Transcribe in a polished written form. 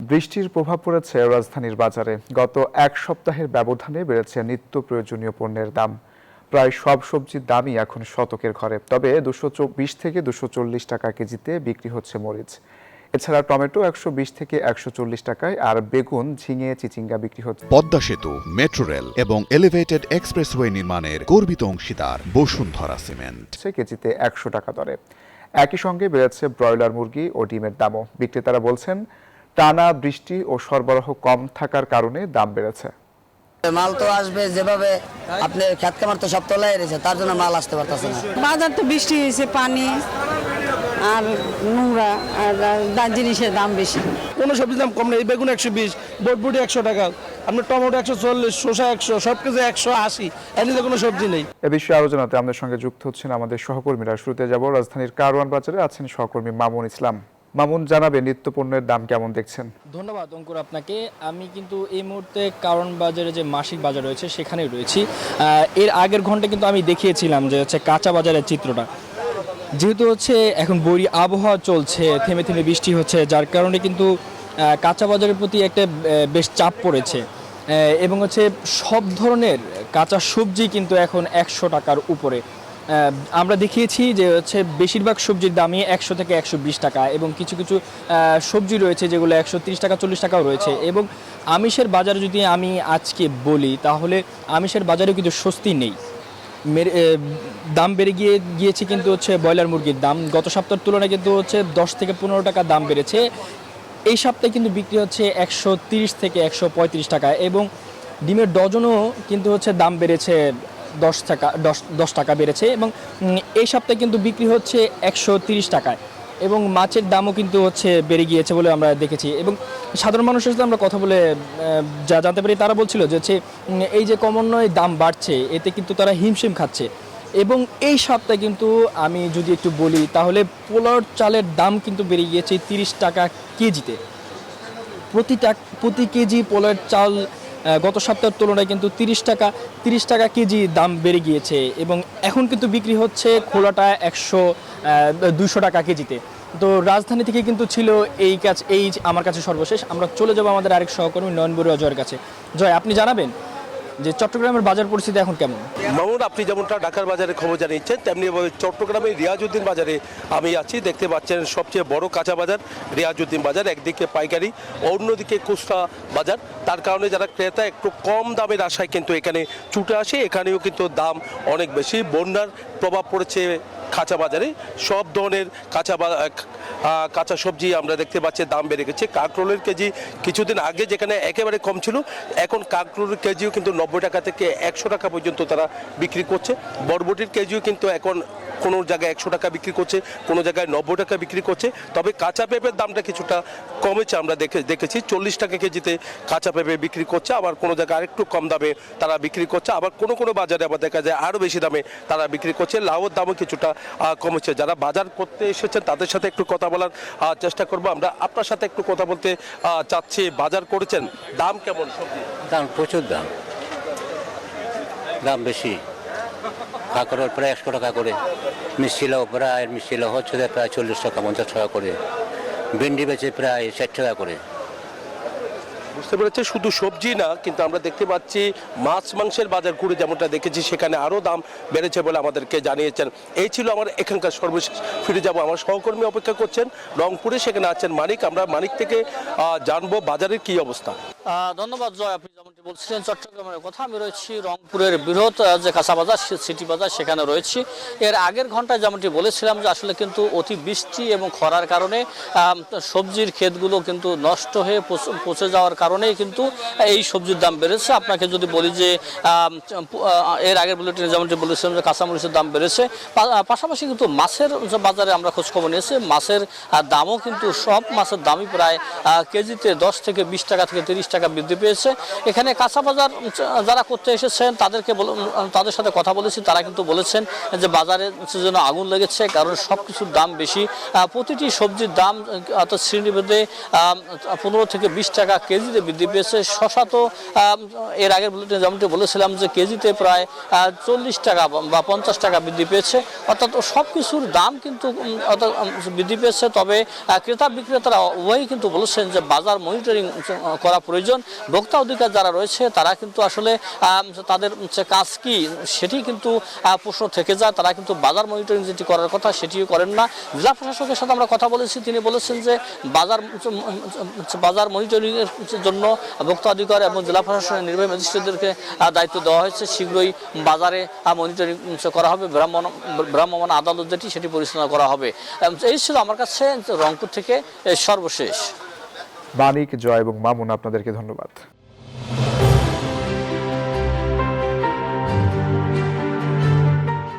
বৃষ্টির প্রভাব পড়েছে রাজধানীর বাজারে। গত এক সপ্তাহের ব্যবধানে বেড়েছে নিত্য প্রয়োজনীয় পণ্যের দাম। প্রায় সব সবজির দামই এখন শতকের ঘরে। তবে 220 থেকে 240 টাকা কেজিতে বিক্রি হচ্ছে মরিচ। এছাড়া টমেটো 120 থেকে 140 টাকায়, আর বেগুন, ঝিঙে, চিচিঙ্গা বিক্রি হচ্ছে। পদ্মা সেতু, মেট্রো রেল এবং এলিভেটেড এক্সপ্রেসওয়ে নির্মাণের গর্বিত অংশীদার বসুন্ধরা সিমেন্ট কেজিতে 100 টাকা দরে। একই সঙ্গে বেড়েছে ব্রয়লার মুরগি ও ডিমের দামও। বিক্রেতারা বলছেন, টানা বৃষ্টি ও সরবরাহ কম থাকার কারণে দাম বেড়েছে। মাল তো আসবে যেভাবে আপনি খেত কামার তো সব তোলাই রয়েছে, তার জন্য মাল আসতে পারতেছে না। বাজার তো বৃষ্টি হয়েছে, পানি আর নোংরা আর জিনিসের দাম বেশি। কোনো সবজির দাম কম নেই। বেগুন 120, বটবটি 100 টাকা, আপনার টমেটো 140, শসা 100, সব কিছু 180, এমনিতে কোনো সবজি নেই। এ বিষয়ে আলোচনাতে আমাদের সঙ্গে যুক্ত হচ্ছেন আমাদের সহকর্মীরা। শুরুতে যাব রাজধানীর কারওয়ান বাজারে আছেন সহকর্মী মামুন ইসলাম। মামুন, জানাবেন নিত্য পণ্যের দাম কেমন দেখছেন? ধন্যবাদ অঙ্কুর আপনাকে। আমি কিন্তু এই মুহূর্তে কারওয়ান বাজারে যে মাসিক বাজার রয়েছে সেখানেই রয়েছি। এর আগের ঘন্টা কিন্তু আমি দেখিয়েছিলাম যে হচ্ছে কাঁচা বাজারের চিত্রটা। যেহেতু হচ্ছে এখন বৈরী আবহাওয়া চলছে, থেমে থেমে বৃষ্টি হচ্ছে, যার কারণে কিন্তু কাঁচা বাজারের প্রতি একটা বেশ চাপ পড়েছে এবং হচ্ছে সব ধরনের কাঁচা সবজি কিন্তু এখন 100 টাকার উপরে। আমরা দেখিয়েছি যে হচ্ছে বেশিরভাগ সবজির দামই 100 থেকে 120 টাকা এবং কিছু কিছু সবজি রয়েছে যেগুলো 130 টাকা 40 টাকাও রয়েছে। এবং আমিষের বাজারে যদি আমি আজকে বলি তাহলে আমিষের বাজারেও কিন্তু স্বস্তি নেই। দাম বেড়ে গিয়েছে কিন্তু হচ্ছে ব্রয়লার মুরগির দাম গত সপ্তাহের তুলনায় কিন্তু হচ্ছে 10 থেকে 15 টাকা দাম বেড়েছে। এই সপ্তাহে কিন্তু বিক্রি হচ্ছে 130 থেকে 135 টাকা এবং ডিমের ডজনও কিন্তু হচ্ছে দাম বেড়েছে 10 টাকা বেড়েছে এবং এই সপ্তাহে কিন্তু বিক্রি হচ্ছে 130 টাকায় এবং মাছের দামও কিন্তু হচ্ছে বেড়ে গিয়েছে বলে আমরা দেখেছি। এবং সাধারণ মানুষের সাথে আমরা কথা বলে যা জানতে পারি, তারা বলছিল যে হচ্ছে এই যে ক্রমান্বয়ে দাম বাড়ছে এতে কিন্তু তারা হিমশিম খাচ্ছে। এবং এই সপ্তাহে কিন্তু আমি যদি একটু বলি তাহলে পোলার চালের দাম কিন্তু বেড়ে গিয়েছে 30 টাকা কেজিতে। প্রতি কেজি পোলার চাল গত সপ্তাহের তুলনায় কিন্তু 30 টাকা কেজি দাম বেড়ে গিয়েছে এবং এখন কিন্তু বিক্রি হচ্ছে খোলাটা 200 টাকা কেজিতে। তো রাজধানী থেকে কিন্তু ছিল এই আমার কাছে সর্বশেষ। আমরা চলে যাব আমাদের আরেক সহকর্মী নয়ন বড়ুয়া জয়ের কাছে। জয়, আপনি জানাবেন যে চট্টগ্রামের বাজার পরিস্থিতি এখন কেমন? মামুন, আপনি যেমনটা ঢাকার বাজারে খবর জানিয়েছেন তেমনি চট্টগ্রামের রিয়াজউদ্দিন বাজারে আমি আছি। দেখতে পাচ্ছেন সবচেয়ে বড় কাঁচা বাজার রিয়াজউদ্দিন বাজার, একদিকে পাইকারি, অন্যদিকে খুচরা বাজার। তার কারণে যারা ক্রেতা একটু কম দামের আশায় কিন্তু এখানে ছুটে আসে। এখানেও কিন্তু দাম অনেক বেশি। বন্যার প্রভাব পড়েছে কাঁচা বাজারে। সব ধরনের কাঁচা সবজি আমরা দেখতে পাচ্ছি দাম বেড়ে গেছে। কাঁকরোলের কেজি কিছুদিন আগে যেখানে একেবারে কম ছিল, এখন কাঁকরোলের কেজিও কিন্তু 90 টাকা থেকে 100 টাকা পর্যন্ত তারা বিক্রি করছে। বরবটির কেজিও কিন্তু এখন কোনো জায়গায় 100 টাকা বিক্রি করছে, কোনো জায়গায় 90 টাকা বিক্রি করছে। তবে কাঁচা পেঁপের দামটা কিছুটা কমেছে, আমরা দেখেছি 40 টাকা কেজিতে কাঁচা পেঁপে বিক্রি করছে। আবার কোনো জায়গায় আরেকটু কম দামে তারা বিক্রি করছে, আবার কোনো বাজারে আবার দেখা যায় আরও বেশি দামে তারা বিক্রি করছে। লাউয়ের দামও কিছুটা কমেছে। যারা বাজার করতে এসেছেন তাদের সাথে একটু কথা বলার চেষ্টা করবো। আমরা আপনার সাথে একটু কথা বলতে চাচ্ছি। বাজার করেছেন, দাম কেমন সবজি? দাম প্রচুর, দাম বেশি। কাঁকরোল প্রায় 100 টাকা করে, মিষ্টি লাউ হচ্ছে প্রায় 40 টাকা 50 টাকা করে, ভেন্ডি বেচে প্রায় 60 টাকা করে। বুঝতে পেরেছে, শুধু সবজি না, কিন্তু আমরা দেখতে পাচ্ছি মাছ মাংসের বাজার ঘুরে যেমনটা দেখেছি সেখানে আরও দাম বেড়েছে বলে আমাদেরকে জানিয়েছেন। এই ছিল আমার এখানকার সর্বশেষ। ফিরে যাব, আমার সহকর্মী অপেক্ষা করছেন রংপুরে, সেখানে আছেন মানিক। আমরা মানিক থেকে জানবো বাজারের কি অবস্থা। ধন্যবাদ জয়। আপনি যেমনটি বলছিলেন চট্টগ্রামের কথা, আমি রয়েছি রংপুরের বৃহৎ যে কাঁচা বাজার সিটি বাজার, সেখানে রয়েছি। এর আগের ঘন্টায় যেমনটি বলেছিলাম যে আসলে কিন্তু অতি বৃষ্টি এবং খরার কারণে সবজির ক্ষেতগুলো কিন্তু নষ্ট হয়ে পচে যাওয়ার কারণেই কিন্তু এই সবজির দাম বেড়েছে। আপনাকে যদি বলি যে এর আগের বুলেটিনে যেমনটি বলেছিলাম যে কাঁচামরিচের দাম বেড়েছে, পাশাপাশি কিন্তু মাছের বাজারে আমরা খোঁজখবর নিয়েছি। মাছের দামও কিন্তু সব মাছের দামই প্রায় কেজিতে 10 থেকে 20 টাকা থেকে 30 টাকা বৃদ্ধি পেয়েছে। এখানে কাঁচা বাজার যারা করতে এসেছেন তাদের সাথে কথা বলেছি, তারা কিন্তু বলেছেন যে বাজারে যেন আগুন লেগেছে, কারণ সব কিছুর দাম বেশি। প্রতিটি সবজির দাম অর্থাৎ শ্রেণীভেদে 15 থেকে 20 টাকা কেজিতে বৃদ্ধি পেয়েছে। শশা তো এর আগের বুলেটিনে যেমনটি বলেছিলাম যে কেজিতে প্রায় 40 টাকা বা 50 টাকা বৃদ্ধি পেয়েছে, অর্থাৎ সব কিছুর দাম কিন্তু বৃদ্ধি পেয়েছে। তবে ক্রেতা বিক্রেতারা উভয়ই কিন্তু বলেছেন যে বাজার মনিটরিং করা প্রয়োজন। ভোক্তা অধিকার যারা রয়েছে তারা কিন্তু আসলে তাদের কাজ কি সেটি কিন্তু প্রশ্ন থেকে যায়, তারা কিন্তু বাজার মনিটরিং যেটি করার কথা সেটিও করেন না। জেলা প্রশাসকের সাথে আমরা কথা বলেছি, তিনি বলেছেন যে বাজার মনিটরিং এর জন্য ভোক্তা অধিকার এবং জেলা প্রশাসনের নির্বাহী ম্যাজিস্ট্রেটদেরকে দায়িত্ব দেওয়া হয়েছে। শীঘ্রই বাজারে মনিটরিং করা হবে, ভ্রাম্যমাণ আদালত যেটি সেটি পরিচালনা করা হবে। এই ছিল আমার কাছে রংপুর থেকে সর্বশেষ। মানিক, জয় এবং মামুন, আপনাদেরকে ধন্যবাদ।